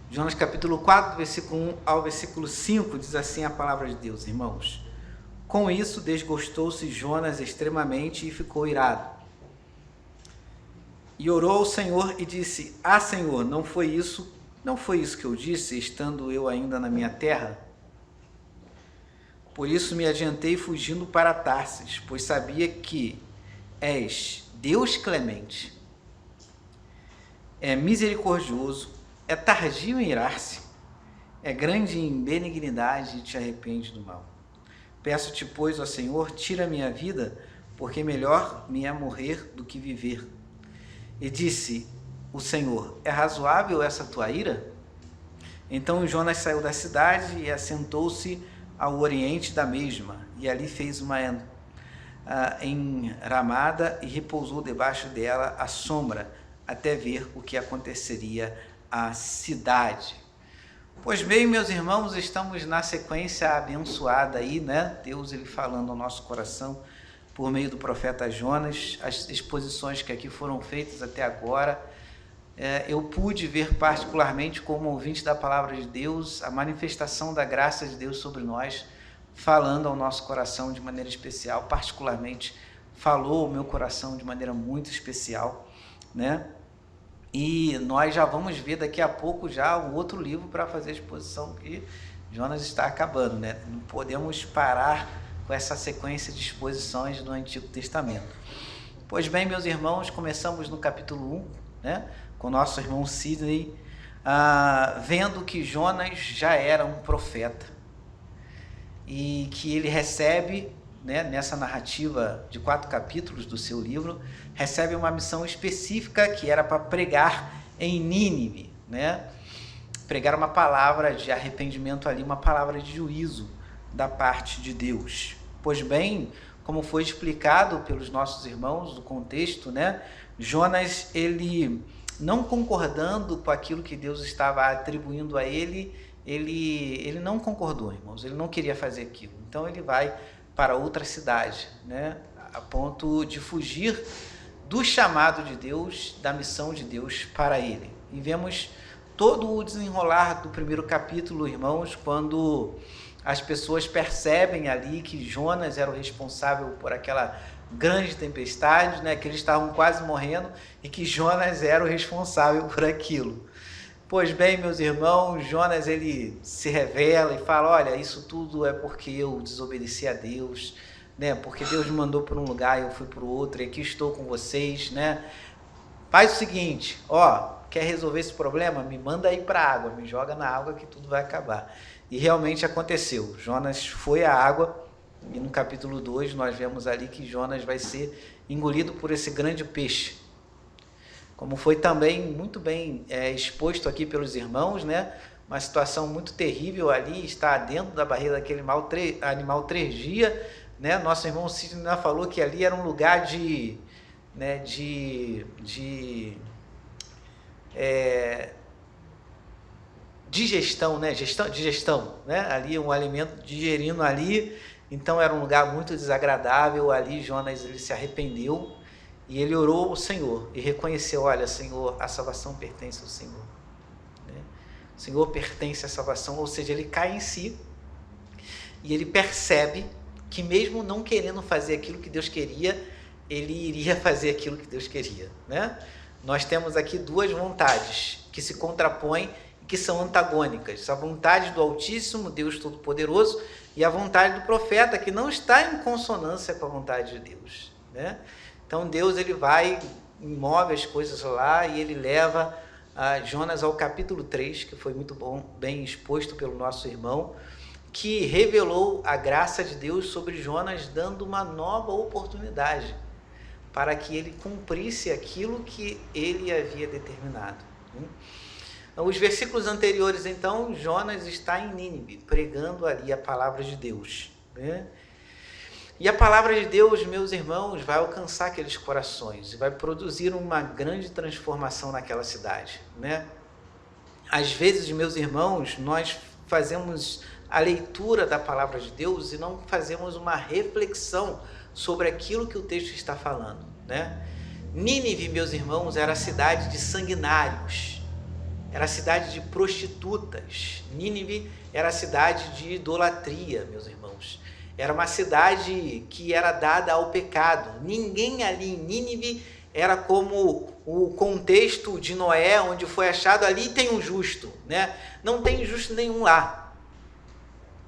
Jonas capítulo 4, versículo 1 ao versículo 5, diz assim a palavra de Deus, irmãos. Com isso, desgostou-se Jonas extremamente e ficou irado. E orou ao Senhor e disse: Ah, Senhor, não foi isso que eu disse, estando eu ainda na minha terra? Por isso me adiantei fugindo para Tarsis, pois sabia que és Deus clemente, é misericordioso, é tardio em irar-se, é grande em benignidade e te arrepende do mal. Peço-te, pois, ó Senhor, tira a minha vida, porque melhor me é morrer do que viver. E disse o Senhor: É razoável essa tua ira? Então Jonas saiu da cidade e assentou-se ao oriente da mesma, e ali fez uma enramada e repousou debaixo dela à sombra, até ver o que aconteceria à cidade. Pois bem, meus irmãos, estamos na sequência abençoada aí, né? Deus ele falando ao nosso coração por meio do profeta Jonas, as exposições que aqui foram feitas até agora. Eu pude ver particularmente como ouvinte da palavra de Deus, a manifestação da graça de Deus sobre nós, falando ao nosso coração de maneira especial, particularmente falou ao meu coração de maneira muito especial, né? E nós já vamos ver daqui a pouco já um outro livro para fazer a exposição que Jonas está acabando, né? Não podemos parar com essa sequência de exposições do Antigo Testamento. Pois bem, meus irmãos, começamos no capítulo 1, né? Com nosso irmão Sidney, vendo que Jonas já era um profeta e que ele recebe, né, nessa narrativa de 4 capítulos do seu livro, recebe uma missão específica que era para pregar em Nínive, né? Pregar uma palavra de arrependimento ali, uma palavra de juízo da parte de Deus. Pois bem, como foi explicado pelos nossos irmãos do contexto, né? Jonas, ele não concordando com aquilo que Deus estava atribuindo a ele não concordou, irmãos, ele não queria fazer aquilo. Então ele vai para outra cidade, né? A ponto de fugir do chamado de Deus, da missão de Deus para ele. E vemos todo o desenrolar do primeiro capítulo, irmãos, quando as pessoas percebem ali que Jonas era o responsável por aquela grande tempestade, né? Que eles estavam quase morrendo e que Jonas era o responsável por aquilo. Pois bem, meus irmãos, Jonas ele se revela e fala: olha, isso tudo é porque eu desobedeci a Deus, né? Porque Deus me mandou para um lugar e eu fui para o outro, e aqui estou com vocês, né? Faz o seguinte, quer resolver esse problema? Me manda aí para a água, me joga na água que tudo vai acabar. E realmente aconteceu. Jonas foi à água e no capítulo 2 nós vemos ali que Jonas vai ser engolido por esse grande peixe. Como foi também muito bem exposto aqui pelos irmãos, né? Uma situação muito terrível ali, está dentro da barriga daquele animal 3 dias, né? Nosso irmão Sidney falou que ali era um lugar de digestão, né? Digestão, né? Ali um alimento digerindo ali, então era um lugar muito desagradável. Ali Jonas ele se arrependeu. E ele orou ao Senhor e reconheceu: olha, Senhor, a salvação pertence ao Senhor. Né? O Senhor pertence à salvação, ou seja, ele cai em si e ele percebe que mesmo não querendo fazer aquilo que Deus queria, ele iria fazer aquilo que Deus queria. Né? Nós temos aqui 2 vontades que se contrapõem e que são antagônicas. A vontade do Altíssimo, Deus Todo-Poderoso, e a vontade do profeta, que não está em consonância com a vontade de Deus. Né? Então Deus ele vai, move as coisas lá e ele leva Jonas ao capítulo 3, que foi muito bem exposto pelo nosso irmão, que revelou a graça de Deus sobre Jonas, dando uma nova oportunidade para que ele cumprisse aquilo que ele havia determinado. Os versículos anteriores, então, Jonas está em Nínive, pregando ali a palavra de Deus, né? E a palavra de Deus, meus irmãos, vai alcançar aqueles corações e vai produzir uma grande transformação naquela cidade, né? Às vezes, meus irmãos, nós fazemos a leitura da palavra de Deus e não fazemos uma reflexão sobre aquilo que o texto está falando, né? Nínive, meus irmãos, era a cidade de sanguinários. era a cidade de prostitutas. Nínive era a cidade de idolatria, meus irmãos. Era uma cidade que era dada ao pecado. Ninguém ali em Nínive era como o contexto de Noé, onde foi achado ali tem um justo, né? Não tem justo nenhum lá.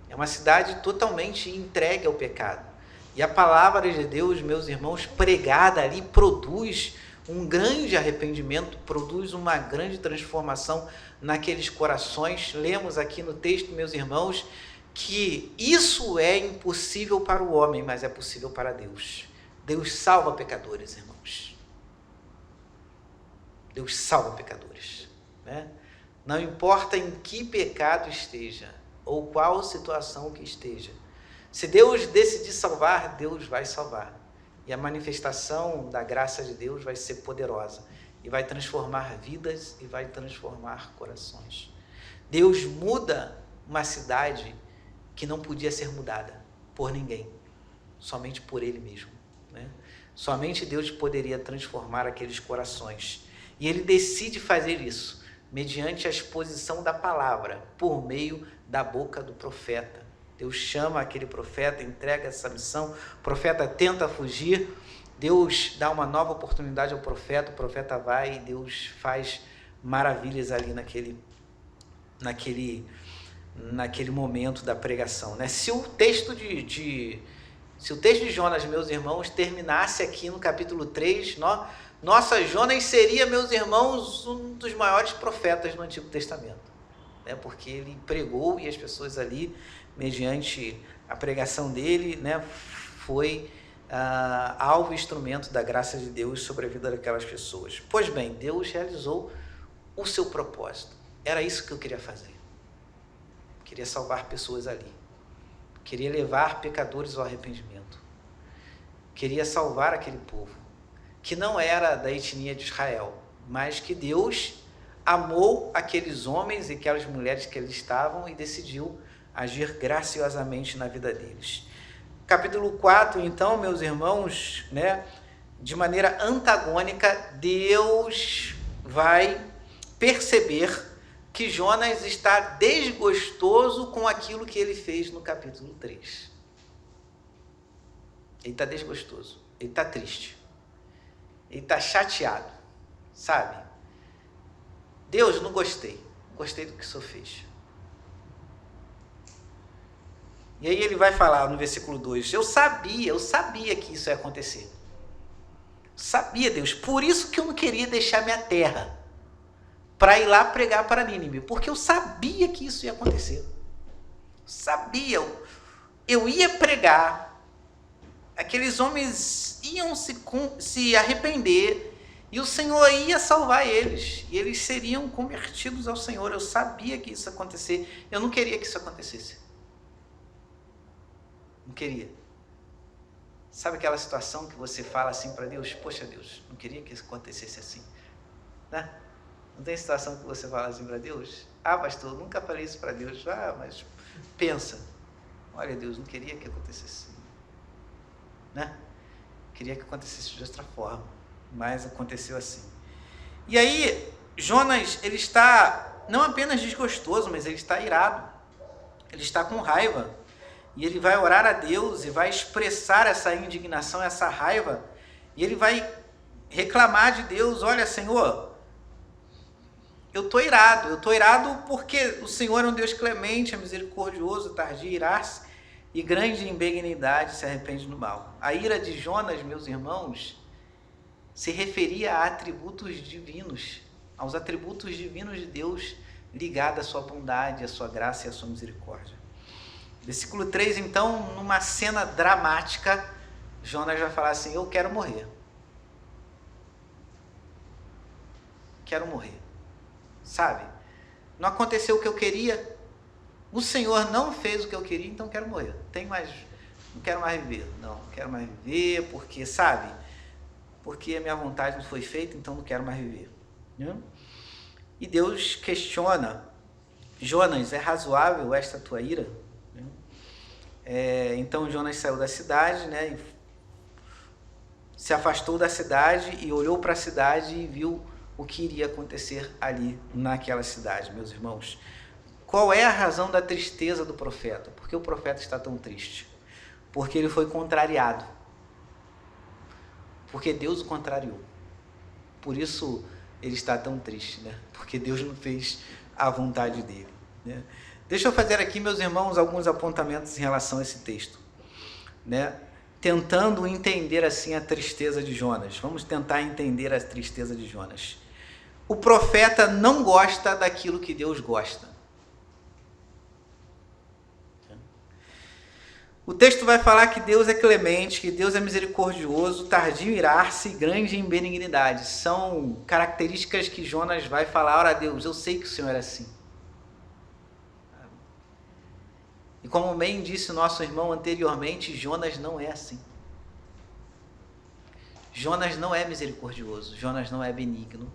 É uma cidade totalmente entregue ao pecado. E a palavra de Deus, meus irmãos, pregada ali, produz um grande arrependimento, produz uma grande transformação naqueles corações. Lemos aqui no texto, meus irmãos, que isso é impossível para o homem, mas é possível para Deus. Deus salva pecadores, irmãos. Deus salva pecadores, né? Não importa em que pecado esteja, ou qual situação que esteja. Se Deus decidir salvar, Deus vai salvar. E a manifestação da graça de Deus vai ser poderosa. E vai transformar vidas e vai transformar corações. Deus muda uma cidade que não podia ser mudada por ninguém. Somente por Ele mesmo, né? Somente Deus poderia transformar aqueles corações. E Ele decide fazer isso mediante a exposição da palavra, por meio da boca do profeta. Deus chama aquele profeta, entrega essa missão, o profeta tenta fugir, Deus dá uma nova oportunidade ao profeta, o profeta vai e Deus faz maravilhas ali naquele momento da pregação, né? Se o texto de Jonas, meus irmãos, terminasse aqui no capítulo 3, nossa, Jonas seria, meus irmãos, um dos maiores profetas do Antigo Testamento, né? Porque ele pregou e as pessoas ali, mediante a pregação dele, né, foi alvo e instrumento da graça de Deus sobre a vida daquelas pessoas. Pois bem, Deus realizou o seu propósito. Era isso que eu queria fazer. Queria salvar pessoas ali. Queria levar pecadores ao arrependimento. Queria salvar aquele povo, que não era da etnia de Israel, mas que Deus amou aqueles homens e aquelas mulheres que eles estavam e decidiu agir graciosamente na vida deles. Capítulo 4, então, meus irmãos, né, de maneira antagônica, Deus vai perceber que Jonas está desgostoso com aquilo que ele fez no capítulo 3. Ele está desgostoso, ele está triste, ele está chateado, sabe? Deus, não gostei do que o Senhor fez. E aí ele vai falar no versículo 2, eu sabia que isso ia acontecer. Sabia, Deus, por isso que eu não queria deixar minha terra para ir lá pregar para Nínive, porque eu sabia que isso ia acontecer. Sabia, eu ia pregar, aqueles homens iam se arrepender e o Senhor ia salvar eles, e eles seriam convertidos ao Senhor. Eu sabia que isso ia acontecer, eu não queria que isso acontecesse. Não queria. Sabe aquela situação que você fala assim para Deus? Poxa, Deus, não queria que isso acontecesse assim, né? Não tem situação que você fala assim para Deus? Ah, pastor, nunca falei isso para Deus. Ah, mas pensa. Olha, Deus, não queria que acontecesse assim, né? Queria que acontecesse de outra forma, mas aconteceu assim. E aí, Jonas, ele está não apenas desgostoso, mas ele está irado. Ele está com raiva. E ele vai orar a Deus e vai expressar essa indignação, essa raiva. E ele vai reclamar de Deus, olha, Senhor, eu estou irado porque o Senhor é um Deus clemente, é misericordioso, tardio, irar-se e grande em benignidade, se arrepende do mal. A ira de Jonas, meus irmãos, se referia a atributos divinos, aos atributos divinos de Deus, ligados à sua bondade, à sua graça e à sua misericórdia. Versículo 3, então, numa cena dramática, Jonas vai falar assim, eu quero morrer. Quero morrer. Sabe? Não aconteceu o que eu queria. O Senhor não fez o que eu queria, então quero morrer. Não quero mais viver. Não quero mais viver porque, sabe? Porque a minha vontade não foi feita, então não quero mais viver. E Deus questiona, Jonas, é razoável esta tua ira? Então Jonas saiu da cidade, né, e se afastou da cidade e olhou para a cidade e viu o que iria acontecer ali naquela cidade, meus irmãos. Qual é a razão da tristeza do profeta? Por que o profeta está tão triste? Porque ele foi contrariado. Porque Deus o contrariou. Por isso ele está tão triste, né? Porque Deus não fez a vontade dele, né? Deixa eu fazer aqui, meus irmãos, alguns apontamentos em relação a esse texto, né? Tentando entender assim a tristeza de Jonas. Vamos tentar entender a tristeza de Jonas. O profeta não gosta daquilo que Deus gosta. O texto vai falar que Deus é clemente, que Deus é misericordioso, tardio em irar-se e grande em benignidade. São características que Jonas vai falar: ora Deus, eu sei que o Senhor é assim. E como bem disse o nosso irmão anteriormente, Jonas não é assim. Jonas não é misericordioso, Jonas não é benigno.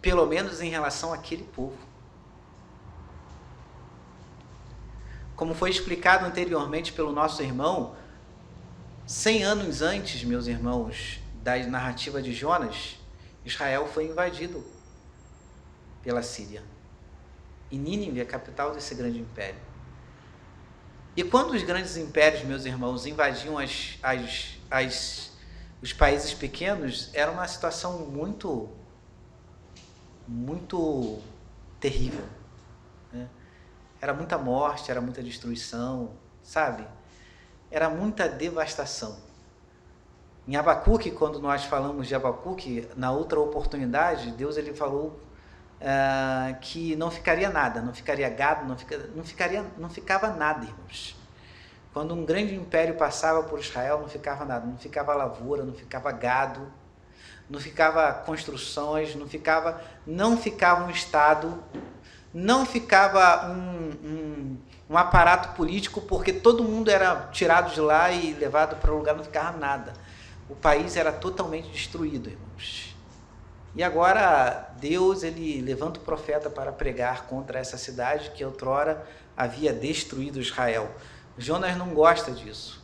Pelo menos em relação àquele povo. Como foi explicado anteriormente pelo nosso irmão, 100 anos antes, meus irmãos, da narrativa de Jonas, Israel foi invadido pela Síria. E Nínive é a capital desse grande império. E quando os grandes impérios, meus irmãos, invadiam os países pequenos, era uma situação muito terrível, né? Era muita morte, era muita destruição, sabe? Era muita devastação. Em Abacuque, quando nós falamos de Abacuque, na outra oportunidade, Deus ele falou que não ficaria nada, não ficaria gado, não ficava nada, irmãos. Quando um grande império passava por Israel, não ficava nada, não ficava lavoura, não ficava gado, não ficava construções, não ficava um Estado, não ficava um aparato político, porque todo mundo era tirado de lá e levado para um lugar, não ficava nada. O país era totalmente destruído, irmãos. E agora Deus ele levanta o profeta para pregar contra essa cidade que outrora havia destruído Israel. Jonas não gosta disso.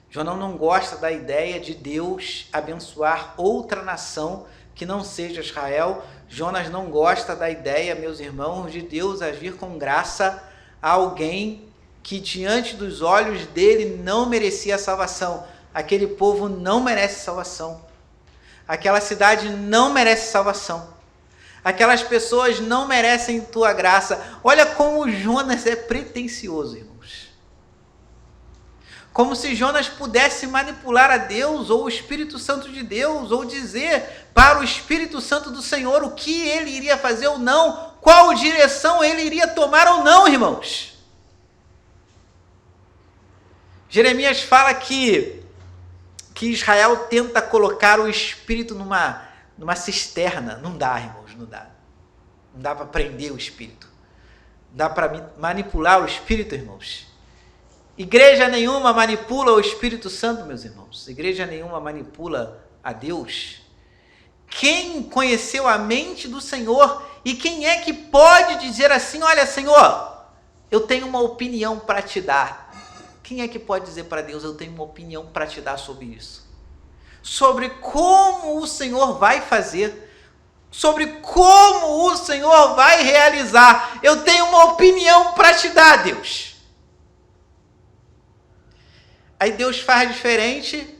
Jonas não gosta da ideia de Deus abençoar outra nação que não seja Israel. Jonas não gosta da ideia, meus irmãos, de Deus agir com graça a alguém que diante dos olhos dele não merecia salvação. Aquele povo não merece salvação. Aquela cidade não merece salvação. Aquelas pessoas não merecem tua graça. Olha como Jonas é pretensioso, irmãos. Como se Jonas pudesse manipular a Deus ou o Espírito Santo de Deus, ou dizer para o Espírito Santo do Senhor o que ele iria fazer ou não, qual direção ele iria tomar ou não, irmãos. Jeremias fala que Israel tenta colocar o Espírito numa cisterna. Não dá, irmãos, não dá. Não dá para prender o Espírito. Não dá para manipular o Espírito, irmãos. Igreja nenhuma manipula o Espírito Santo, meus irmãos. Igreja nenhuma manipula a Deus. Quem conheceu a mente do Senhor e quem é que pode dizer assim: olha, Senhor, eu tenho uma opinião para te dar. Quem é que pode dizer para Deus: eu tenho uma opinião para te dar sobre isso? Sobre como o Senhor vai fazer, sobre como o Senhor vai realizar. Eu tenho uma opinião para te dar, Deus. Aí Deus faz diferente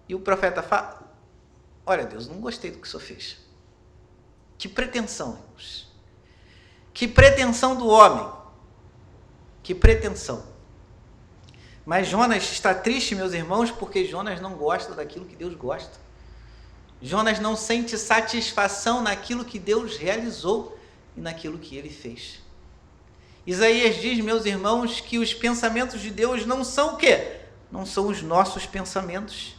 e o profeta fala: olha, Deus, não gostei do que o Senhor fez. Que pretensão, irmãos. Que pretensão do homem. Que pretensão. Mas Jonas está triste, meus irmãos, porque Jonas não gosta daquilo que Deus gosta. Jonas não sente satisfação naquilo que Deus realizou e naquilo que ele fez. Isaías diz, meus irmãos, que os pensamentos de Deus não são o quê? Não são os nossos pensamentos.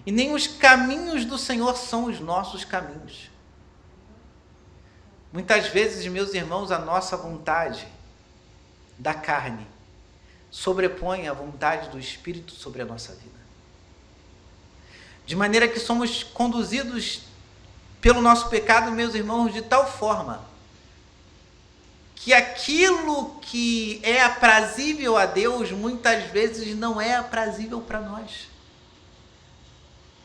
E nem os caminhos do Senhor são os nossos caminhos. Muitas vezes, meus irmãos, a nossa vontade da carne sobrepõe a vontade do Espírito sobre a nossa vida. De maneira que somos conduzidos pelo nosso pecado, meus irmãos, de tal forma que aquilo que é aprazível a Deus, muitas vezes não é aprazível para nós.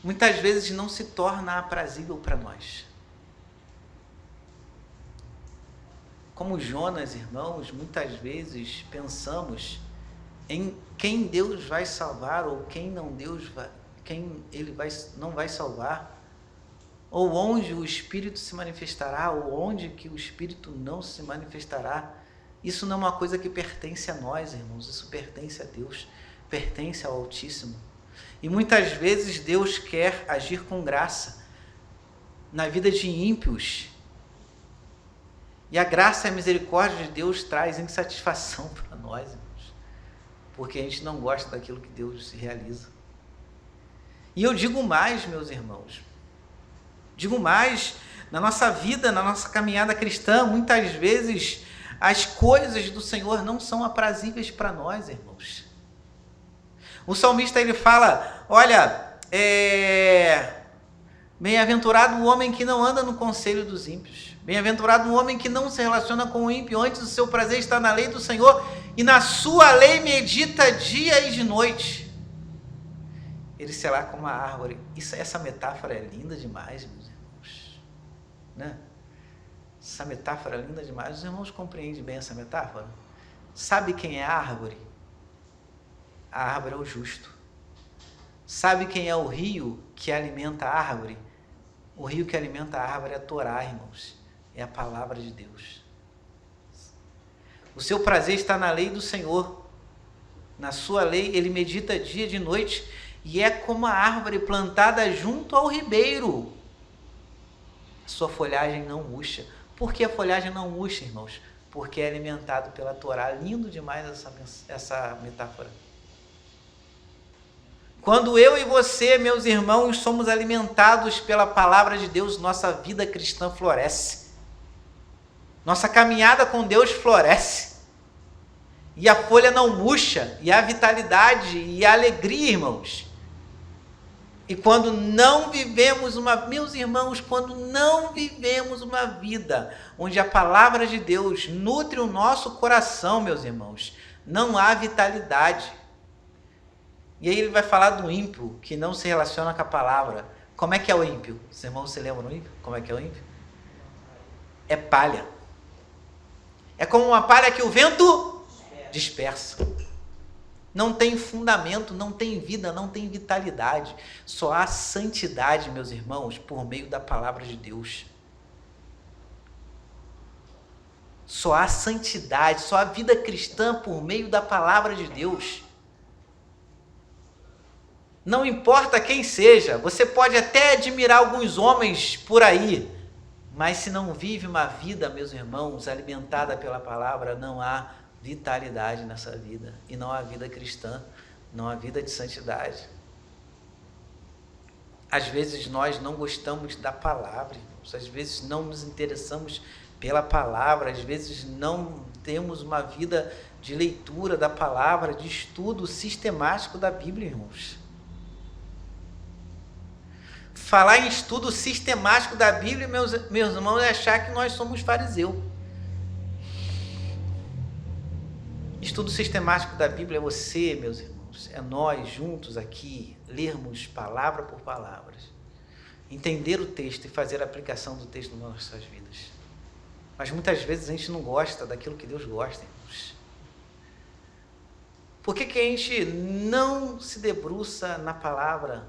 muitas vezes não se torna aprazível para nós. Como Jonas, irmãos, muitas vezes pensamos em quem Deus vai salvar ou quem não não vai salvar, ou onde o Espírito se manifestará, ou onde que o Espírito não se manifestará. Isso não é uma coisa que pertence a nós, irmãos, isso pertence a Deus, pertence ao Altíssimo. E muitas vezes Deus quer agir com graça na vida de ímpios. E a graça e a misericórdia de Deus traz insatisfação para nós, irmãos, porque a gente não gosta daquilo que Deus realiza. E eu digo mais, meus irmãos, na nossa vida, na nossa caminhada cristã, muitas vezes as coisas do Senhor não são aprazíveis para nós, irmãos. O salmista, ele fala, olha, bem-aventurado o homem que não anda no conselho dos ímpios, bem-aventurado o homem que não se relaciona com o ímpio, antes o seu prazer está na lei do Senhor, e na sua lei medita dia e de noite. Ele será como uma árvore. Essa metáfora é linda demais, meus irmãos. Né? Essa metáfora é linda demais. Os irmãos compreendem bem essa metáfora? Sabe quem é a árvore? A árvore é o justo. Sabe quem é o rio que alimenta a árvore? O rio que alimenta a árvore é a Torá, irmãos. É a palavra de Deus. O seu prazer está na lei do Senhor. Na sua lei ele medita dia e de noite. E é como a árvore plantada junto ao ribeiro. A sua folhagem não murcha. Por que a folhagem não murcha, irmãos? Porque é alimentado pela Torá. Lindo demais essa metáfora. Quando eu e você, meus irmãos, somos alimentados pela palavra de Deus, nossa vida cristã floresce. Nossa caminhada com Deus floresce. E a folha não murcha. E a vitalidade e a alegria, irmãos. E quando não vivemos meus irmãos, quando não vivemos uma vida onde a palavra de Deus nutre o nosso coração, meus irmãos, não há vitalidade. E aí ele vai falar do ímpio, que não se relaciona com a palavra. Como é que é o ímpio? Os irmãos se lembram do ímpio? Como é que é o ímpio? É palha. É como uma palha que o vento dispersa. Não tem fundamento, não tem vida, não tem vitalidade. Só há santidade, meus irmãos, por meio da palavra de Deus. Só há santidade, só há vida cristã por meio da palavra de Deus. Não importa quem seja, você pode até admirar alguns homens por aí, mas se não vive uma vida, meus irmãos, alimentada pela palavra, não há vitalidade nessa vida, e não há vida cristã, não há vida de santidade. Às vezes nós não gostamos da palavra, irmãos. Às vezes não nos interessamos pela palavra, às vezes não temos uma vida de leitura da palavra, de estudo sistemático da Bíblia, irmãos. Falar em estudo sistemático da Bíblia, meus irmãos, é achar que nós somos fariseus. Estudo sistemático da Bíblia é você, meus irmãos, é nós juntos aqui, lermos palavra por palavra, entender o texto e fazer a aplicação do texto nas nossas vidas. Mas muitas vezes a gente não gosta daquilo que Deus gosta, irmãos. Por que a gente não se debruça na palavra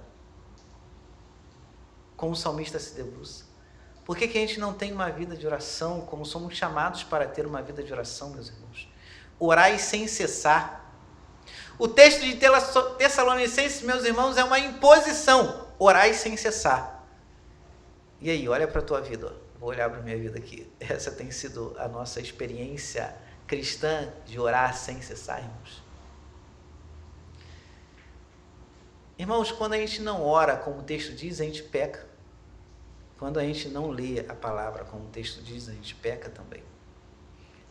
como o salmista se debruça? Por que a gente não tem uma vida de oração como somos chamados para ter uma vida de oração, meus irmãos? Orai sem cessar. O texto de Tessalonicenses, meus irmãos, é uma imposição. Orai sem cessar. E aí, olha para a tua vida. Ó. Vou olhar para a minha vida aqui. Essa tem sido a nossa experiência cristã de orar sem cessar, irmãos. Irmãos, quando a gente não ora como o texto diz, a gente peca. Quando a gente não lê a palavra como o texto diz, a gente peca também.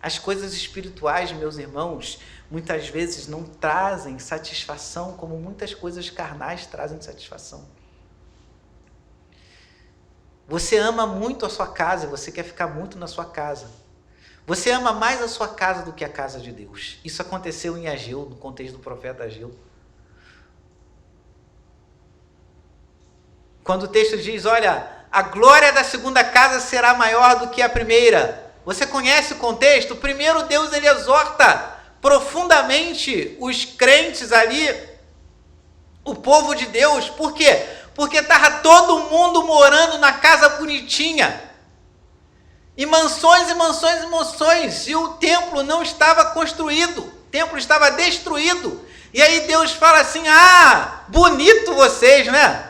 As coisas espirituais, meus irmãos, muitas vezes não trazem satisfação como muitas coisas carnais trazem satisfação. Você ama muito a sua casa, você quer ficar muito na sua casa. Você ama mais a sua casa do que a casa de Deus. Isso aconteceu em Ageu, no contexto do profeta Ageu. Quando o texto diz, olha, a glória da segunda casa será maior do que a primeira. Você conhece o contexto? Primeiro, Deus ele exorta profundamente os crentes ali, o povo de Deus. Por quê? Porque estava todo mundo morando na casa bonitinha. E mansões e mansões e mansões. E o templo não estava construído. O templo estava destruído. E aí Deus fala assim, bonito vocês, né?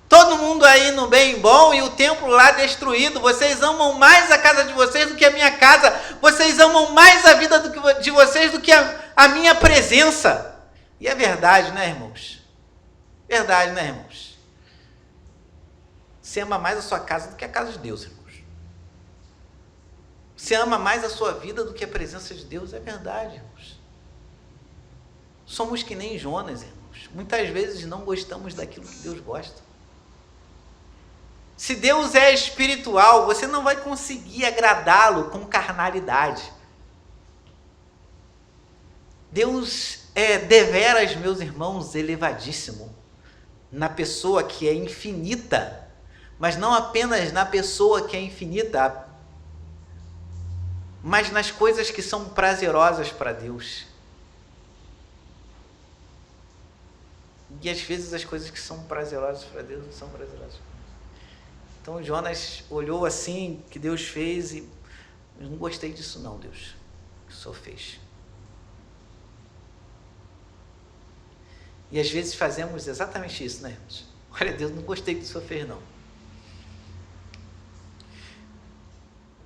Todo mundo aí no bem bom e o templo lá destruído. Vocês amam mais a casa de vocês do que a minha casa. Vocês amam mais a vida de vocês do que a minha presença. E é verdade, né, irmãos? Verdade, né, irmãos? Você ama mais a sua casa do que a casa de Deus, irmãos. Você ama mais a sua vida do que a presença de Deus. É verdade, irmãos. Somos que nem Jonas, irmãos. Muitas vezes não gostamos daquilo que Deus gosta. Se Deus é espiritual, você não vai conseguir agradá-lo com carnalidade. Deus é deveras, meus irmãos, elevadíssimo na pessoa que é infinita, mas não apenas na pessoa que é infinita, mas nas coisas que são prazerosas para Deus. E às vezes as coisas que são prazerosas para Deus não são prazerosas. Então Jonas olhou assim, que Deus fez, e eu não gostei disso não, Deus, que o Senhor fez. E às vezes fazemos exatamente isso, né, irmãos? Olha, Deus, não gostei do que o Senhor fez, não.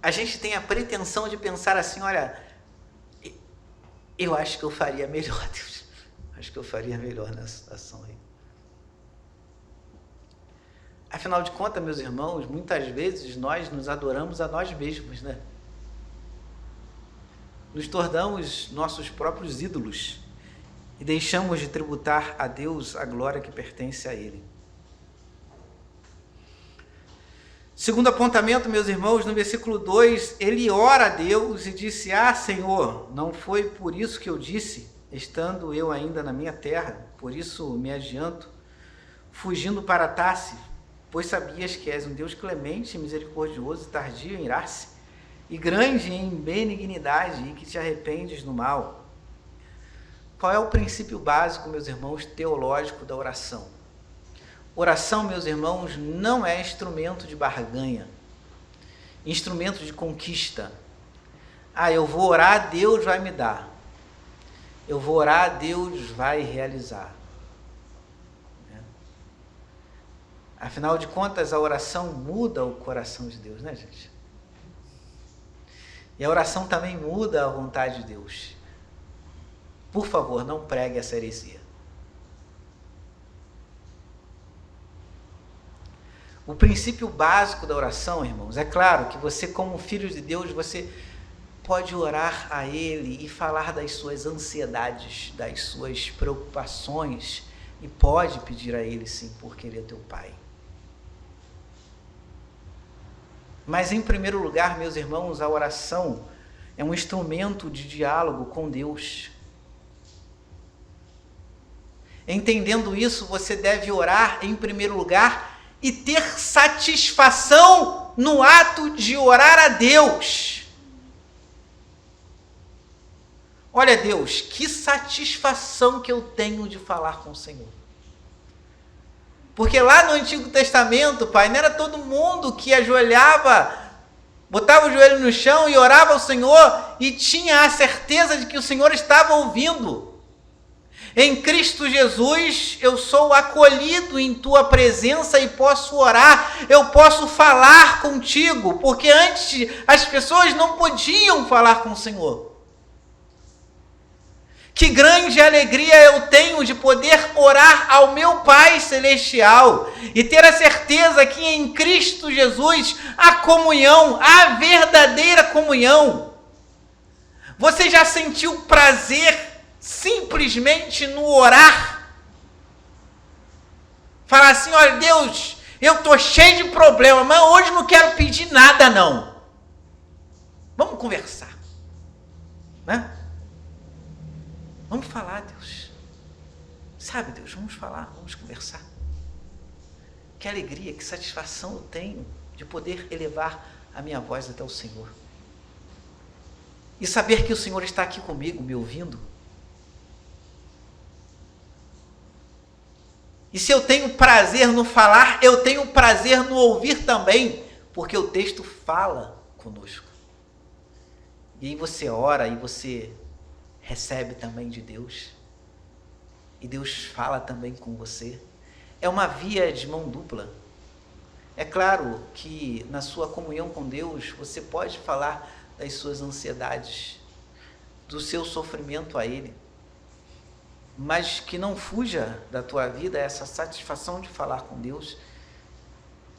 A gente tem a pretensão de pensar assim, olha, eu acho que eu faria melhor, Deus. Acho que eu faria melhor nessa situação aí. Afinal de contas, meus irmãos, muitas vezes nós nos adoramos a nós mesmos, né? Nos tornamos nossos próprios ídolos e deixamos de tributar a Deus a glória que pertence a Ele. Segundo apontamento, meus irmãos, no versículo 2, ele ora a Deus e disse, Senhor, não foi por isso que eu disse, estando eu ainda na minha terra, por isso me adianto, fugindo para Tarsis, pois sabias que és um Deus clemente, misericordioso e tardio em irar-se, e grande em benignidade, e que te arrependes no mal. Qual é o princípio básico, meus irmãos, teológico da oração? Oração, meus irmãos, não é instrumento de barganha, instrumento de conquista. Eu vou orar, Deus vai me dar. Eu vou orar, Deus vai realizar. Afinal de contas, a oração muda o coração de Deus, né, gente? E a oração também muda a vontade de Deus. Por favor, não pregue essa heresia. O princípio básico da oração, irmãos, é claro que você, como filho de Deus, você pode orar a Ele e falar das suas ansiedades, das suas preocupações, e pode pedir a Ele, sim, porque Ele é teu Pai. Mas, em primeiro lugar, meus irmãos, a oração é um instrumento de diálogo com Deus. Entendendo isso, você deve orar, em primeiro lugar, e ter satisfação no ato de orar a Deus. Olha, Deus, que satisfação que eu tenho de falar com o Senhor. Porque lá no Antigo Testamento, Pai, não era todo mundo que ajoelhava, botava o joelho no chão e orava ao Senhor e tinha a certeza de que o Senhor estava ouvindo. Em Cristo Jesus, eu sou acolhido em Tua presença e posso orar, eu posso falar contigo, porque antes as pessoas não podiam falar com o Senhor. Que grande alegria eu tenho de poder orar ao meu Pai Celestial e ter a certeza que em Cristo Jesus há comunhão, há verdadeira comunhão. Você já sentiu prazer simplesmente no orar? Falar assim, olha, Deus, eu estou cheio de problema, mas hoje não quero pedir nada não. Vamos conversar, né? Vamos falar, Deus. Sabe, Deus, vamos falar, vamos conversar. Que alegria, que satisfação eu tenho de poder elevar a minha voz até o Senhor. E saber que o Senhor está aqui comigo, me ouvindo. E se eu tenho prazer no falar, eu tenho prazer no ouvir também, porque o texto fala conosco. E aí você ora e você recebe também de Deus. E Deus fala também com você. É uma via de mão dupla. É claro que na sua comunhão com Deus, você pode falar das suas ansiedades, do seu sofrimento a Ele, mas que não fuja da tua vida essa satisfação de falar com Deus,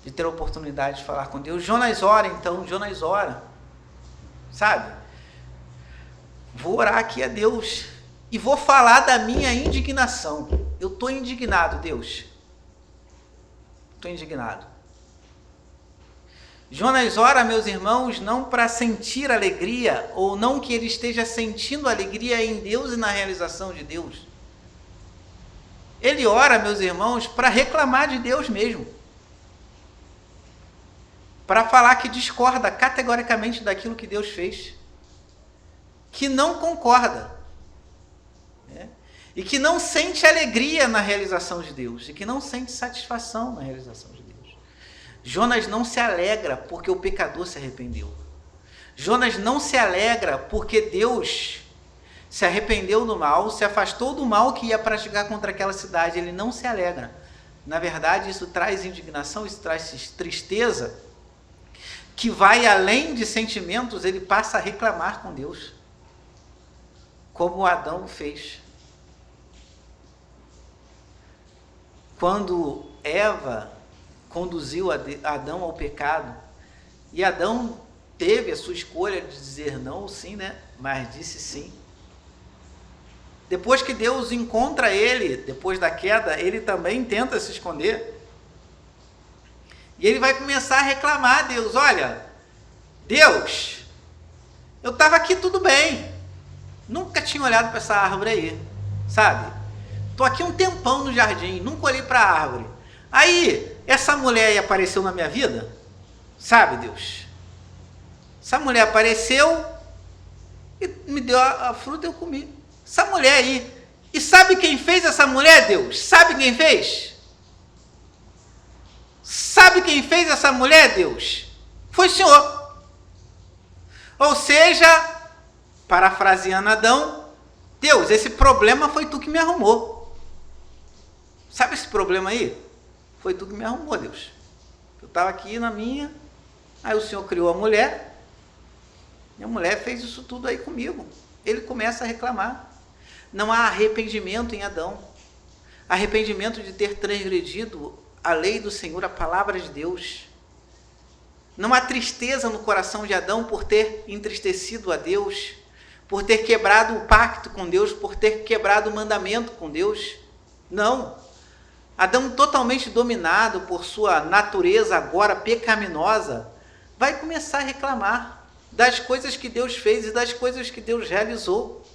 de ter a oportunidade de falar com Deus. Jonas ora então, Jonas ora, sabe? Vou orar aqui a Deus e vou falar da minha indignação. Eu estou indignado, Deus. Estou indignado. Jonas ora, meus irmãos, não para sentir alegria, ou não que ele esteja sentindo alegria em Deus e na realização de Deus. Ele ora, meus irmãos, para reclamar de Deus mesmo. Para falar que discorda categoricamente daquilo que Deus fez. Que não concorda. Né? E que não sente alegria na realização de Deus. E que não sente satisfação na realização de Deus. Jonas não se alegra porque o pecador se arrependeu. Jonas não se alegra porque Deus se arrependeu do mal, se afastou do mal que ia praticar contra aquela cidade. Ele não se alegra. Na verdade, isso traz indignação, isso traz tristeza, que vai além de sentimentos, ele passa a reclamar com Deus, como Adão fez. Quando Eva conduziu Adão ao pecado, e Adão teve a sua escolha de dizer não ou sim, né? Mas disse sim. Depois que Deus encontra ele, depois da queda, ele também tenta se esconder. E ele vai começar a reclamar a Deus. Olha, Deus, eu estava aqui tudo bem. Nunca tinha olhado para essa árvore aí, sabe? Estou aqui um tempão no jardim, nunca olhei para a árvore. Aí, essa mulher aí apareceu na minha vida, sabe, Deus? Essa mulher apareceu e me deu a fruta e eu comi. Essa mulher aí. E sabe quem fez essa mulher, Deus? Sabe quem fez? Sabe quem fez essa mulher, Deus? Foi o Senhor. Ou seja, parafraseando Adão, Deus, esse problema foi tu que me arrumou. Sabe esse problema aí? Foi tu que me arrumou, Deus. Eu estava aqui na minha, aí o Senhor criou a mulher, e a mulher fez isso tudo aí comigo. Ele começa a reclamar. Não há arrependimento em Adão. Arrependimento de ter transgredido a lei do Senhor, a palavra de Deus. Não há tristeza no coração de Adão por ter entristecido a Deus, por ter quebrado o pacto com Deus, por ter quebrado o mandamento com Deus. Não. Adão, totalmente dominado por sua natureza agora pecaminosa, vai começar a reclamar das coisas que Deus fez e das coisas que Deus realizou.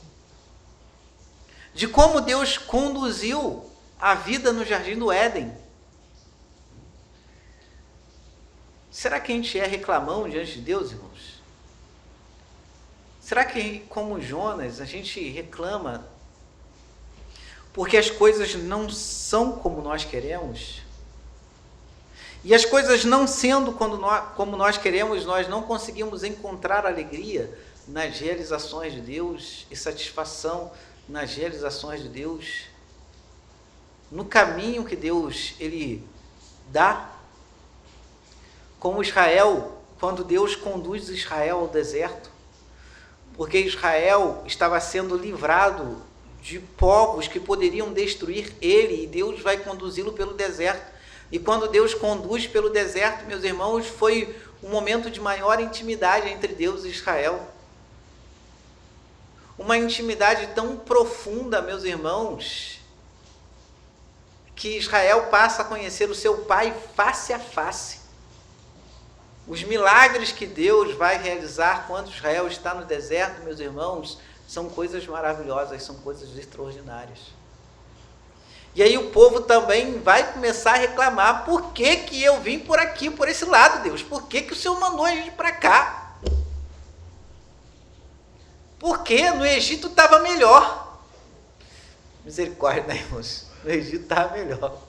De como Deus conduziu a vida no jardim do Éden. Será que a gente é reclamão diante de Deus, irmãos? Será que, como Jonas, a gente reclama porque as coisas não são como nós queremos? E as coisas não sendo como nós queremos, nós não conseguimos encontrar alegria nas realizações de Deus e satisfação nas realizações de Deus, no caminho que Deus ele dá, como Israel, quando Deus conduz Israel ao deserto, porque Israel estava sendo livrado de povos que poderiam destruir ele, e Deus vai conduzi-lo pelo deserto. E quando Deus conduz pelo deserto, meus irmãos, foi um momento de maior intimidade entre Deus e Israel. Uma intimidade tão profunda, meus irmãos, que Israel passa a conhecer o seu Pai face a face. Os milagres que Deus vai realizar quando Israel está no deserto, meus irmãos, são coisas maravilhosas, são coisas extraordinárias. E aí o povo também vai começar a reclamar: por que que eu vim por aqui, por esse lado, Deus? Por que que o Senhor mandou a gente para cá? Porque no Egito estava melhor. Misericórdia, né, irmãos? No Egito estava melhor.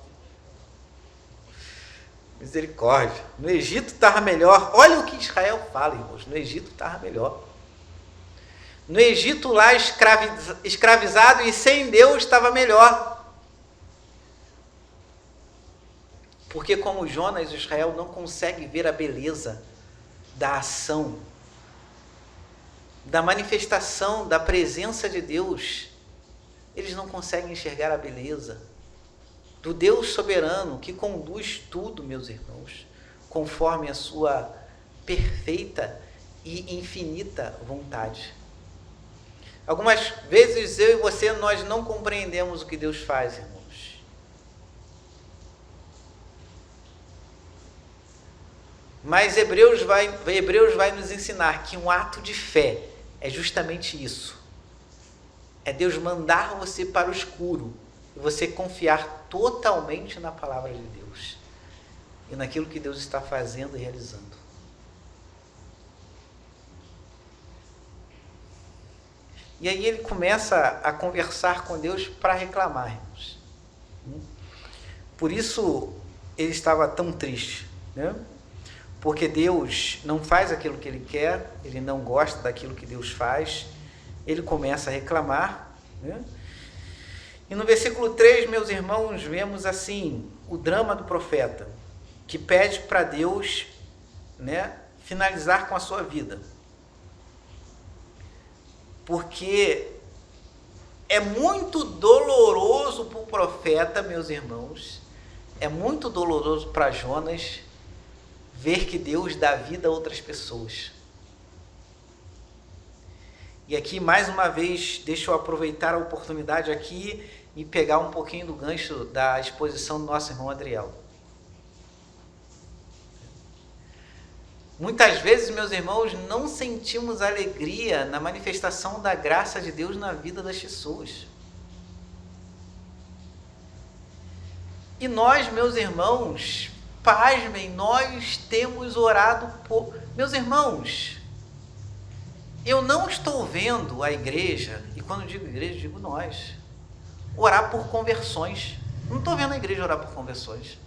Misericórdia. No Egito estava melhor. Olha o que Israel fala, irmãos. No Egito estava melhor. No Egito lá escravizado e sem Deus estava melhor. Porque como Jonas, Israel não consegue ver a beleza da ação, da manifestação, da presença de Deus. Eles não conseguem enxergar a beleza do Deus soberano que conduz tudo, meus irmãos, conforme a sua perfeita e infinita vontade. Algumas vezes eu e você, nós não compreendemos o que Deus faz, irmãos. Mas Hebreus vai nos ensinar que um ato de fé é justamente isso. É Deus mandar você para o escuro e você confiar totalmente na palavra de Deus e naquilo que Deus está fazendo e realizando. E aí ele começa a conversar com Deus para reclamar, irmãos. Por isso ele estava tão triste, né? Porque Deus não faz aquilo que ele quer, ele não gosta daquilo que Deus faz, ele começa a reclamar, né? E no versículo 3, meus irmãos, vemos assim, o drama do profeta, que pede para Deus, né, finalizar com a sua vida. Porque é muito doloroso para o profeta, meus irmãos, é muito doloroso para Jonas, ver que Deus dá vida a outras pessoas. E aqui, mais uma vez, deixa eu aproveitar a oportunidade aqui e pegar um pouquinho do gancho da exposição do nosso irmão Adriel. Muitas vezes, meus irmãos, não sentimos alegria na manifestação da graça de Deus na vida das pessoas. E nós, meus irmãos, pasmem, nós temos orado por... Meus irmãos, eu não estou vendo a igreja, e quando digo igreja, digo nós, orar por conversões. Não estou vendo a igreja orar por conversões.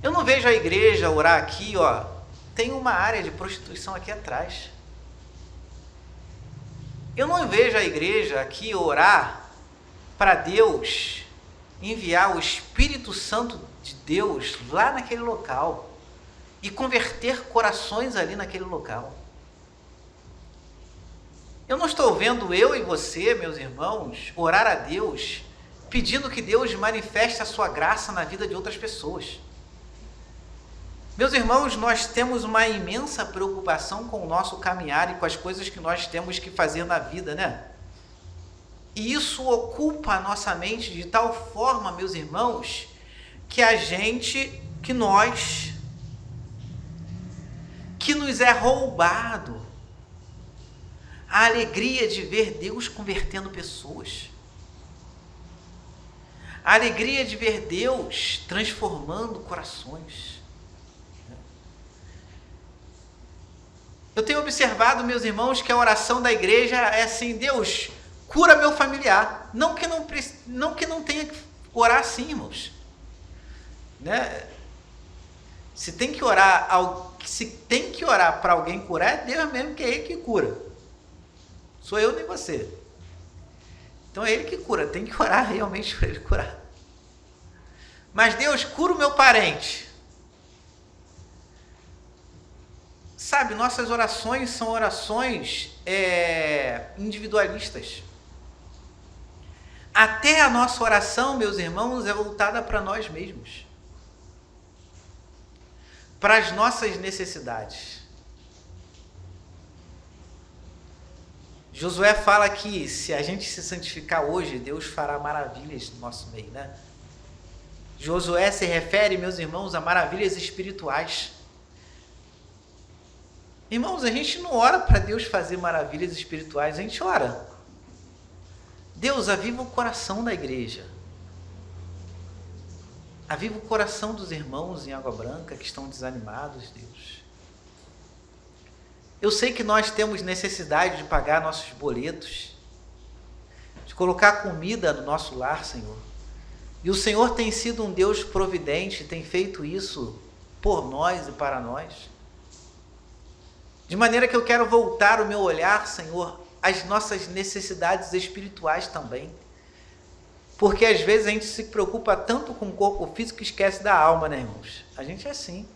Eu não vejo a igreja orar aqui, ó, tem uma área de prostituição aqui atrás. Eu não vejo a igreja aqui orar para Deus enviar o Espírito Santo de Deus lá naquele local e converter corações ali naquele local. Eu não estou vendo eu e você, meus irmãos, orar a Deus pedindo que Deus manifeste a sua graça na vida de outras pessoas. Meus irmãos, nós temos uma imensa preocupação com o nosso caminhar e com as coisas que nós temos que fazer na vida, né? E isso ocupa a nossa mente de tal forma, meus irmãos, que nos é roubado a alegria de ver Deus convertendo pessoas. A alegria de ver Deus transformando corações. Eu tenho observado, meus irmãos, que a oração da igreja é assim: Deus, cura meu familiar. Não que não tenha que orar assim, irmãos. Né? Se tem que orar para alguém curar, é Deus mesmo, que é Ele que cura. Sou eu nem você. Então é Ele que cura, tem que orar realmente para Ele curar. Mas Deus, cura o meu parente. Sabe, nossas orações são orações individualistas. Até a nossa oração, meus irmãos, é voltada para nós mesmos. Para as nossas necessidades. Josué fala que se a gente se santificar hoje, Deus fará maravilhas no nosso meio, né? Josué se refere, meus irmãos, a maravilhas espirituais. Irmãos, a gente não ora para Deus fazer maravilhas espirituais, a gente ora. Deus, aviva o coração da igreja. Aviva o coração dos irmãos em Água Branca que estão desanimados, Deus. Eu sei que nós temos necessidade de pagar nossos boletos, de colocar comida no nosso lar, Senhor. E o Senhor tem sido um Deus providente, tem feito isso por nós e para nós. De maneira que eu quero voltar o meu olhar, Senhor, às nossas necessidades espirituais também. Porque às vezes a gente se preocupa tanto com o corpo físico que esquece da alma, né, irmãos? A gente é assim.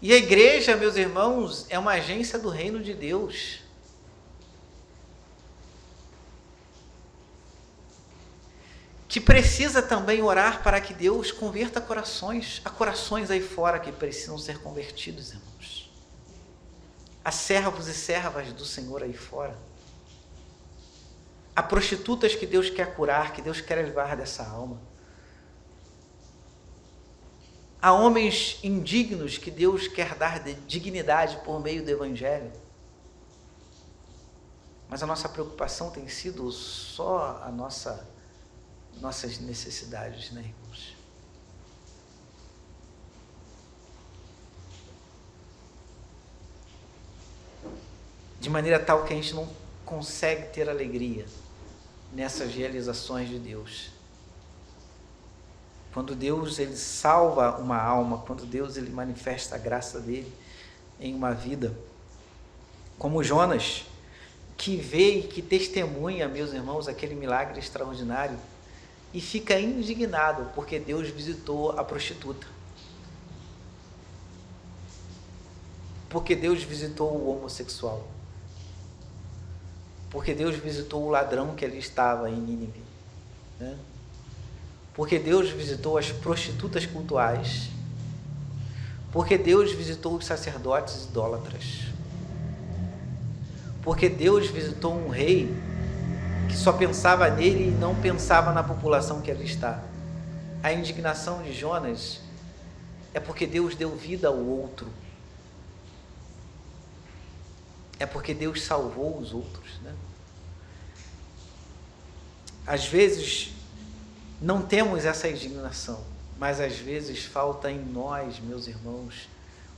E a igreja, meus irmãos, é uma agência do reino de Deus. Que precisa também orar para que Deus converta corações. Há corações aí fora que precisam ser convertidos, irmãos. Há servos e servas do Senhor aí fora. Há prostitutas que Deus quer curar, que Deus quer livrar dessa alma. Há homens indignos que Deus quer dar dignidade por meio do Evangelho. Mas a nossa preocupação tem sido só a nossas necessidades, né, irmãos? De maneira tal que a gente não consegue ter alegria nessas realizações de Deus. Quando Deus ele salva uma alma, quando Deus ele manifesta a graça dele em uma vida, como Jonas, que vê e que testemunha, meus irmãos, aquele milagre extraordinário e fica indignado porque Deus visitou a prostituta, porque Deus visitou o homossexual, porque Deus visitou o ladrão que ali estava em Nínive, né? Porque Deus visitou as prostitutas cultuais, porque Deus visitou os sacerdotes idólatras, porque Deus visitou um rei que só pensava nele e não pensava na população que ali está. A indignação de Jonas é porque Deus deu vida ao outro, é porque Deus salvou os outros, né? Às vezes não temos essa indignação, mas às vezes falta em nós, meus irmãos,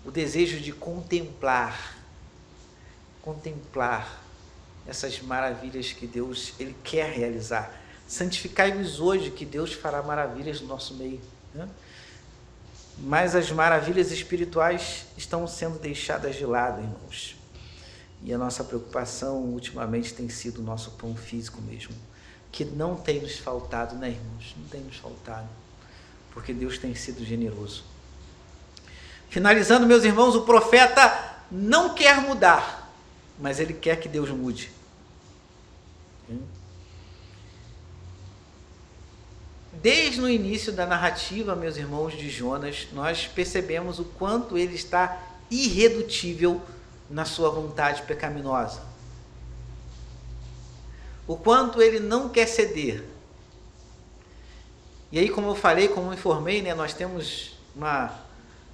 o desejo de contemplar essas maravilhas que Deus ele quer realizar. Santificai-vos hoje, que Deus fará maravilhas no nosso meio, né? Mas as maravilhas espirituais estão sendo deixadas de lado, irmãos. E a nossa preocupação ultimamente tem sido o nosso pão físico mesmo, que não tem nos faltado, né, irmãos? Não tem nos faltado, porque Deus tem sido generoso. Finalizando, meus irmãos, o profeta não quer mudar, mas ele quer que Deus mude. Desde o início da narrativa, meus irmãos, de Jonas, nós percebemos o quanto ele está irredutível na sua vontade pecaminosa. O quanto ele não quer ceder. E aí, como eu falei, como eu informei, né, nós temos uma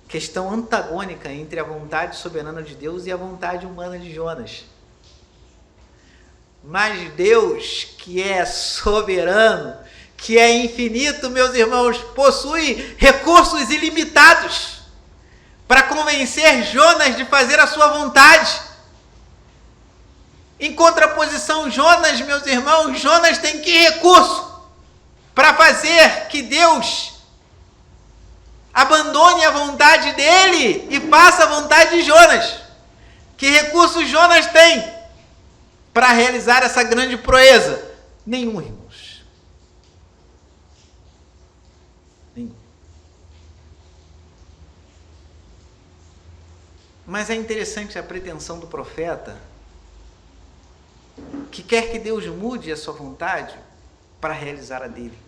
questão antagônica entre a vontade soberana de Deus e a vontade humana de Jonas. Mas Deus, que é soberano, que é infinito, meus irmãos, possui recursos ilimitados para convencer Jonas de fazer a sua vontade. Em contraposição, Jonas, meus irmãos, Jonas tem que recurso para fazer que Deus abandone a vontade dele e faça a vontade de Jonas. Que recursos Jonas tem para realizar essa grande proeza? Nenhum, irmãos. Nenhum. Mas é interessante a pretensão do profeta, que quer que Deus mude a sua vontade para realizar a dele.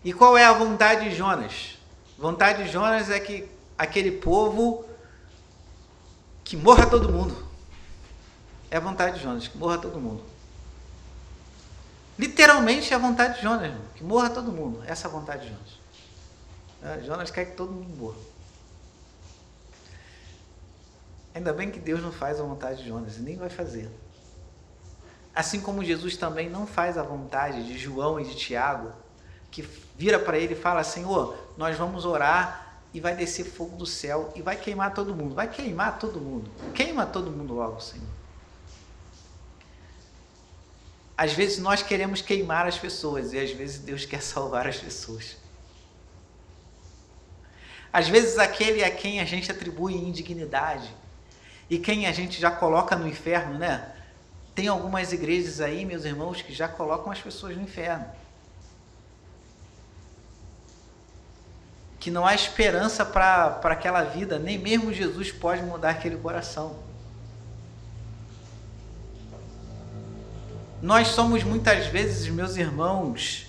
E qual é a vontade de Jonas? A vontade de Jonas é que aquele povo, que morra todo mundo. É a vontade de Jonas, que morra todo mundo. Literalmente é a vontade de Jonas, que morra todo mundo. Essa é a vontade de Jonas. Jonas quer que todo mundo morra. Ainda bem que Deus não faz a vontade de Jonas e nem vai fazer. Assim como Jesus também não faz a vontade de João e de Tiago, que vira para ele e fala: Senhor, nós vamos orar e vai descer fogo do céu e vai queimar todo mundo. Vai queimar todo mundo. Queima todo mundo logo, Senhor. Às vezes nós queremos queimar as pessoas e às vezes Deus quer salvar as pessoas. Às vezes aquele a quem a gente atribui indignidade e quem a gente já coloca no inferno, né? Tem algumas igrejas aí, meus irmãos, que já colocam as pessoas no inferno. Que não há esperança para aquela vida, nem mesmo Jesus pode mudar aquele coração. Nós somos muitas vezes, meus irmãos,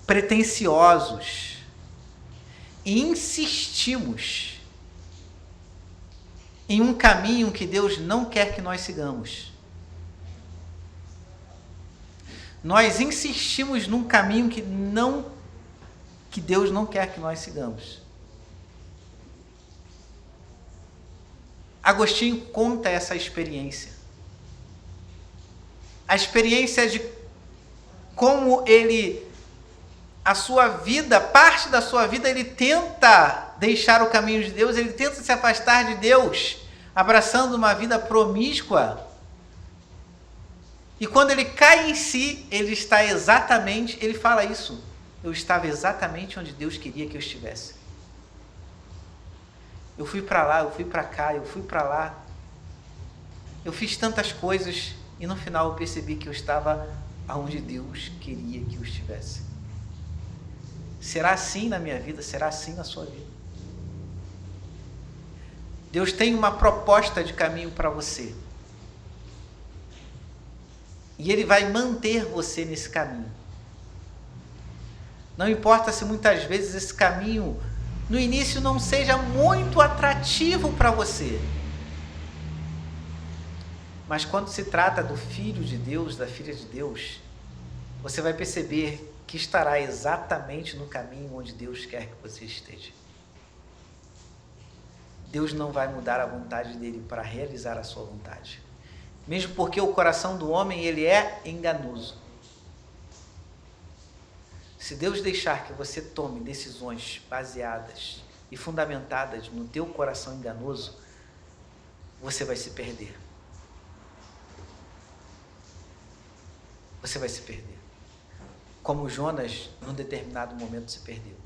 pretensiosos e insistimos em um caminho que Deus não quer que nós sigamos. Nós insistimos num caminho que Deus não quer que nós sigamos. Agostinho conta essa experiência. A experiência de como a sua vida, parte da sua vida, ele tenta deixar o caminho de Deus, ele tenta se afastar de Deus, abraçando uma vida promíscua. E quando ele cai em si, ele fala isso: eu estava exatamente onde Deus queria que eu estivesse. Eu fui para lá, eu fui para cá, eu fui para lá. Eu fiz tantas coisas e no final eu percebi que eu estava aonde Deus queria que eu estivesse. Será assim na minha vida? Será assim na sua vida? Deus tem uma proposta de caminho para você. E Ele vai manter você nesse caminho. Não importa se muitas vezes esse caminho, no início, não seja muito atrativo para você. Mas quando se trata do Filho de Deus, da Filha de Deus, você vai perceber que estará exatamente no caminho onde Deus quer que você esteja. Deus não vai mudar a vontade dele para realizar a sua vontade. Mesmo porque o coração do homem, ele é enganoso. Se Deus deixar que você tome decisões baseadas e fundamentadas no teu coração enganoso, você vai se perder. Você vai se perder. Como Jonas, num determinado momento, se perdeu.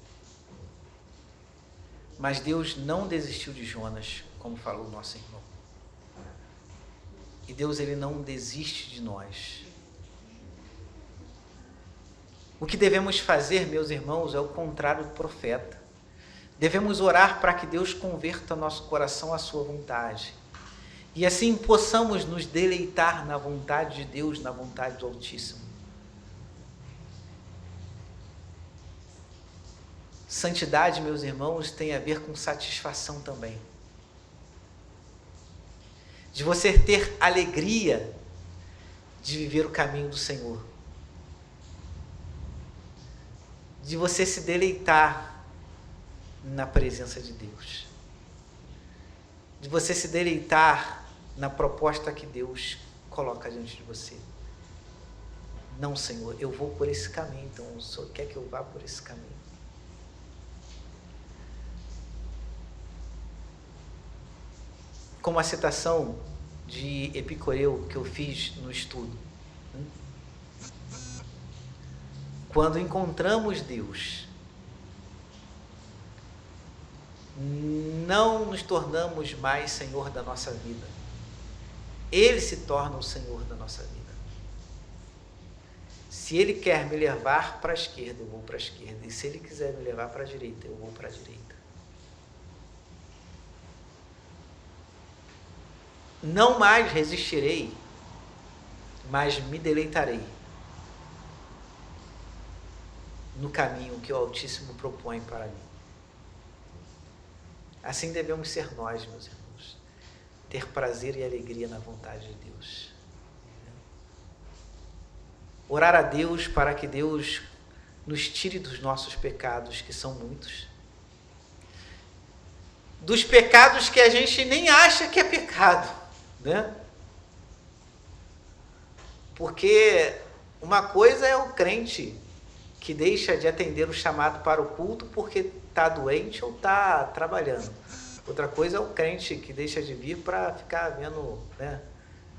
Mas Deus não desistiu de Jonas, como falou o nosso irmão. E Deus, ele não desiste de nós. O que devemos fazer, meus irmãos, é o contrário do profeta. Devemos orar para que Deus converta nosso coração à sua vontade. E assim possamos nos deleitar na vontade de Deus, na vontade do Altíssimo. Santidade, meus irmãos, tem a ver com satisfação também. De você ter alegria de viver o caminho do Senhor. De você se deleitar na presença de Deus. De você se deleitar na proposta que Deus coloca diante de você. Não, Senhor, eu vou por esse caminho, então o Senhor quer que eu vá por esse caminho. Como a citação de Epicureu que eu fiz no estudo. Quando encontramos Deus, não nos tornamos mais Senhor da nossa vida. Ele se torna o Senhor da nossa vida. Se Ele quer me levar para a esquerda, eu vou para a esquerda. E se Ele quiser me levar para a direita, eu vou para a direita. Não mais resistirei, mas me deleitarei no caminho que o Altíssimo propõe para mim. Assim devemos ser nós, meus irmãos. Ter prazer e alegria na vontade de Deus. Orar a Deus para que Deus nos tire dos nossos pecados, que são muitos. dos pecados que a gente nem acha que é pecado, né? Porque uma coisa é o crente que deixa de atender o chamado para o culto porque está doente ou está trabalhando. Outra coisa é o crente que deixa de vir para ficar vendo, né,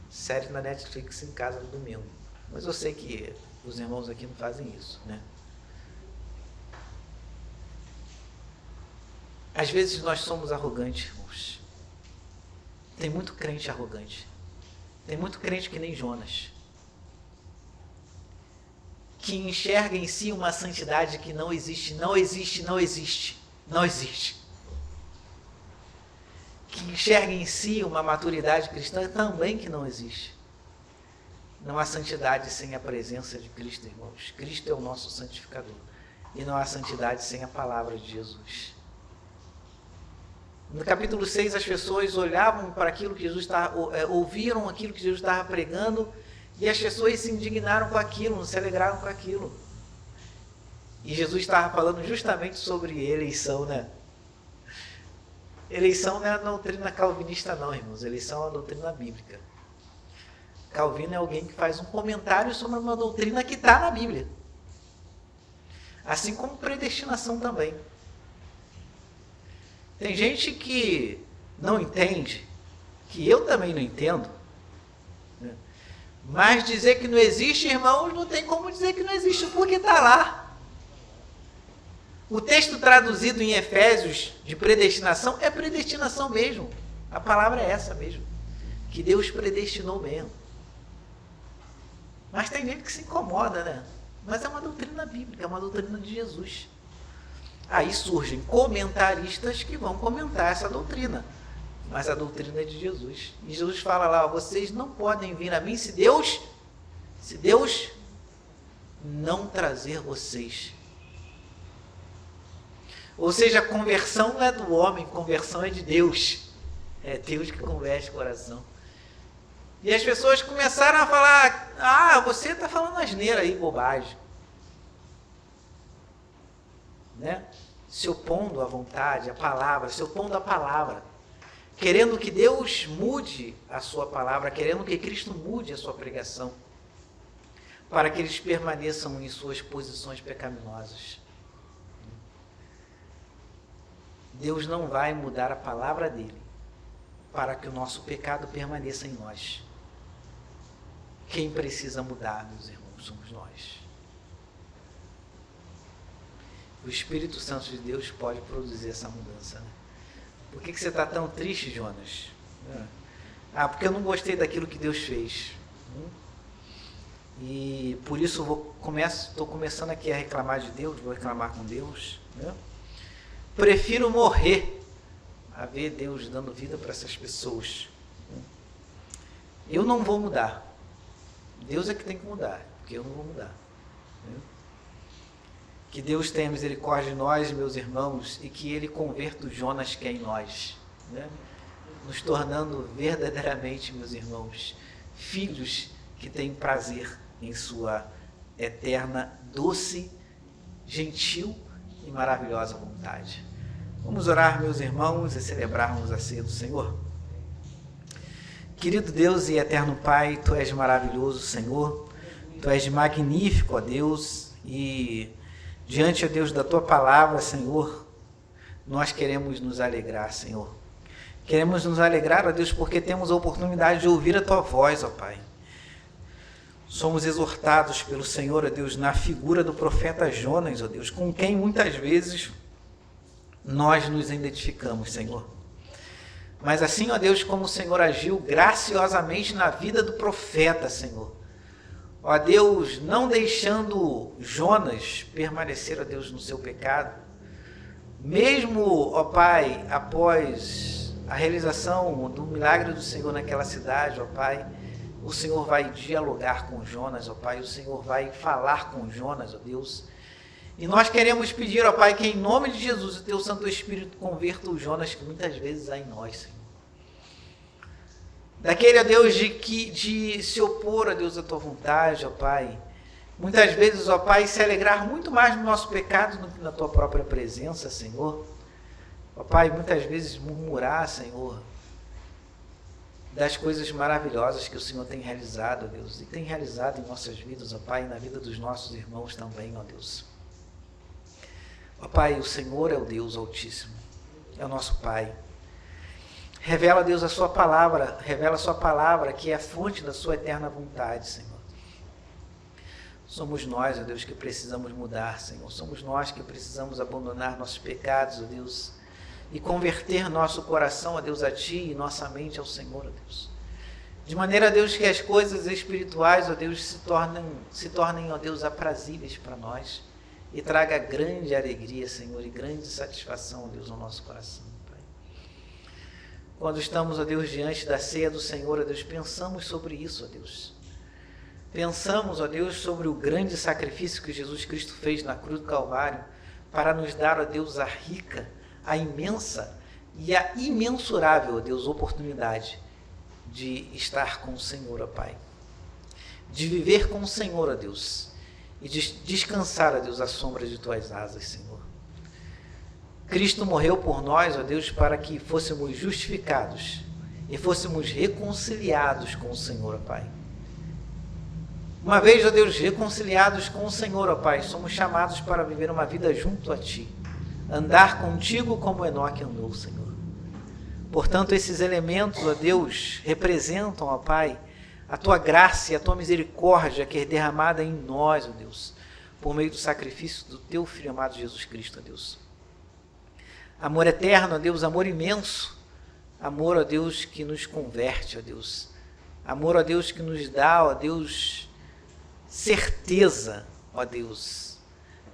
série na Netflix em casa no domingo. Mas eu sei que os irmãos aqui não fazem isso, né? Às vezes nós somos arrogantes, irmãos. Tem muito crente arrogante. Tem muito crente que nem Jonas, que enxerga em si uma santidade que não existe, não existe, não existe, não existe. Que enxerga em si uma maturidade cristã também que não existe. Não há santidade sem a presença de Cristo, irmãos. Cristo é o nosso santificador. E não há santidade sem a palavra de Jesus. No capítulo 6, as pessoas olhavam para aquilo que Jesus estava, ouviram aquilo que Jesus estava pregando, e as pessoas se indignaram com aquilo, não se alegraram com aquilo. E Jesus estava falando justamente sobre eleição, né? Eleição não é a doutrina calvinista não, irmãos. Eleição é uma doutrina bíblica. Calvino é alguém que faz um comentário sobre uma doutrina que está na Bíblia. Assim como predestinação também. Tem gente que não entende, que eu também não entendo, né? Mas dizer que não existe, irmãos, não tem como dizer que não existe, porque está lá. O texto traduzido em Efésios de predestinação é predestinação mesmo. A palavra é essa mesmo. Que Deus predestinou mesmo. Mas tem gente que se incomoda, né? Mas é uma doutrina bíblica, é uma doutrina de Jesus. Aí surgem comentaristas que vão comentar essa doutrina. Mas a doutrina é de Jesus. E Jesus fala lá, vocês não podem vir a mim se Deus não trazer vocês. Ou seja, a conversão não é do homem, conversão é de Deus. É Deus que converte o coração. E as pessoas começaram a falar, você está falando asneira aí, bobagem. Né? Se opondo à vontade, à palavra, se opondo à palavra, querendo que Deus mude a sua palavra, querendo que Cristo mude a sua pregação, para que eles permaneçam em suas posições pecaminosas. Deus não vai mudar a palavra dele para que o nosso pecado permaneça em nós. Quem precisa mudar, meus irmãos, somos nós. O Espírito Santo de Deus pode produzir essa mudança. Né? Por que você está tão triste, Jonas? Porque eu não gostei daquilo que Deus fez. E por isso estou começando aqui a reclamar de Deus, vou reclamar com Deus. Né? Prefiro morrer a ver Deus dando vida para essas pessoas. Eu não vou mudar. Deus é que tem que mudar, porque eu não vou mudar. Que Deus tenha misericórdia de nós, meus irmãos, e que Ele converta o Jonas que é em nós, né? Nos tornando verdadeiramente, meus irmãos, filhos que têm prazer em sua eterna, doce, gentil e maravilhosa vontade. Vamos orar, meus irmãos, e celebrarmos a ceia do Senhor. Querido Deus e eterno Pai, Tu és maravilhoso, Senhor, Tu és magnífico, ó Deus, e diante, ó Deus, da Tua palavra, Senhor, nós queremos nos alegrar, Senhor. Queremos nos alegrar, ó Deus, porque temos a oportunidade de ouvir a Tua voz, ó Pai. Somos exortados pelo Senhor, ó Deus, na figura do profeta Jonas, ó Deus, com quem muitas vezes nós nos identificamos, Senhor. Mas assim, ó Deus, como o Senhor agiu graciosamente na vida do profeta, Senhor. Ó Deus, não deixando Jonas permanecer, ó Deus, no seu pecado. Mesmo, ó Pai, após a realização do milagre do Senhor naquela cidade, ó Pai, o Senhor vai dialogar com Jonas, ó Pai, o Senhor vai falar com Jonas, ó Deus. E nós queremos pedir, ó Pai, que em nome de Jesus o Teu Santo Espírito converta o Jonas que muitas vezes há em nós, Senhor. Daquele, ó Deus, de se opor, ó Deus, à Tua vontade, ó Pai. Muitas vezes, ó Pai, se alegrar muito mais no nosso pecado do que na Tua própria presença, Senhor. Ó Pai, muitas vezes murmurar, Senhor, das coisas maravilhosas que o Senhor tem realizado, ó Deus, e tem realizado em nossas vidas, ó Pai, e na vida dos nossos irmãos também, ó Deus. Ó Pai, o Senhor é o Deus Altíssimo, é o nosso Pai. Revela, Deus, a sua palavra, revela a sua palavra, que é a fonte da sua eterna vontade, Senhor. Somos nós, ó Deus, que precisamos mudar, Senhor. Somos nós que precisamos abandonar nossos pecados, ó Deus, e converter nosso coração, ó Deus, a Ti e nossa mente ao Senhor, ó Deus. De maneira, Deus, que as coisas espirituais, ó Deus, se tornem, ó Deus, aprazíveis para nós e traga grande alegria, Senhor, e grande satisfação, ó Deus, ao nosso coração, Pai. Quando estamos, ó Deus, diante da ceia do Senhor, ó Deus, pensamos sobre isso, ó Deus. Pensamos, ó Deus, sobre o grande sacrifício que Jesus Cristo fez na cruz do Calvário para nos dar, ó Deus, a rica, a imensa e a imensurável, ó Deus, oportunidade de estar com o Senhor, ó Pai. De viver com o Senhor, ó Deus, e de descansar, ó Deus, à sombra de Tuas asas, Senhor. Cristo morreu por nós, ó Deus, para que fôssemos justificados e fôssemos reconciliados com o Senhor, ó Pai. Uma vez, ó Deus, reconciliados com o Senhor, ó Pai, somos chamados para viver uma vida junto a Ti, andar contigo como Enoque andou, Senhor. Portanto, esses elementos, ó Deus, representam, ó Pai, a Tua graça e a Tua misericórdia que é derramada em nós, ó Deus, por meio do sacrifício do Teu Filho amado Jesus Cristo, ó Deus. Amor eterno, ó Deus, amor imenso, amor, ó Deus, que nos converte, ó Deus. Amor, ó Deus, que nos dá, ó Deus, certeza, ó Deus,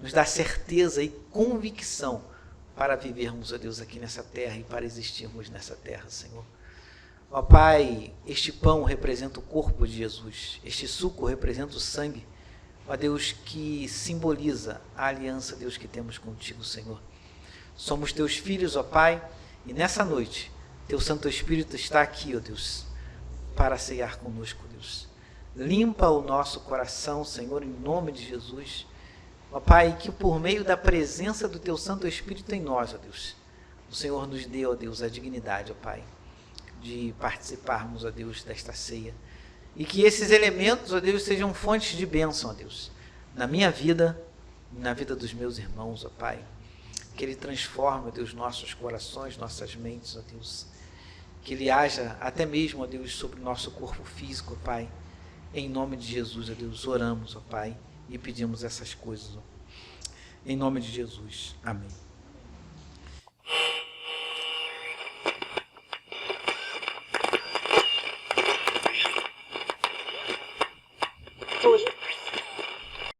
nos dá certeza e convicção para vivermos, ó Deus, aqui nessa terra e para existirmos nessa terra, Senhor. Ó Pai, este pão representa o corpo de Jesus, este suco representa o sangue, ó Deus, que simboliza a aliança, Deus, que temos contigo, Senhor. Somos Teus filhos, ó Pai, e nessa noite, Teu Santo Espírito está aqui, ó Deus, para ceiar conosco, Deus. Limpa o nosso coração, Senhor, em nome de Jesus. Ó Pai, que por meio da presença do Teu Santo Espírito em nós, ó Deus, o Senhor nos dê, ó Deus, a dignidade, ó Pai, de participarmos, ó Deus, desta ceia. E que esses elementos, ó Deus, sejam fontes de bênção, ó Deus, na minha vida e na vida dos meus irmãos, ó Pai. Que Ele transforme, ó Deus, nossos corações, nossas mentes, ó Deus. Que Ele haja até mesmo, ó Deus, sobre o nosso corpo físico, ó Pai. Em nome de Jesus, ó Deus, oramos, ó Pai, e pedimos essas coisas, ó. Em nome de Jesus. Amém.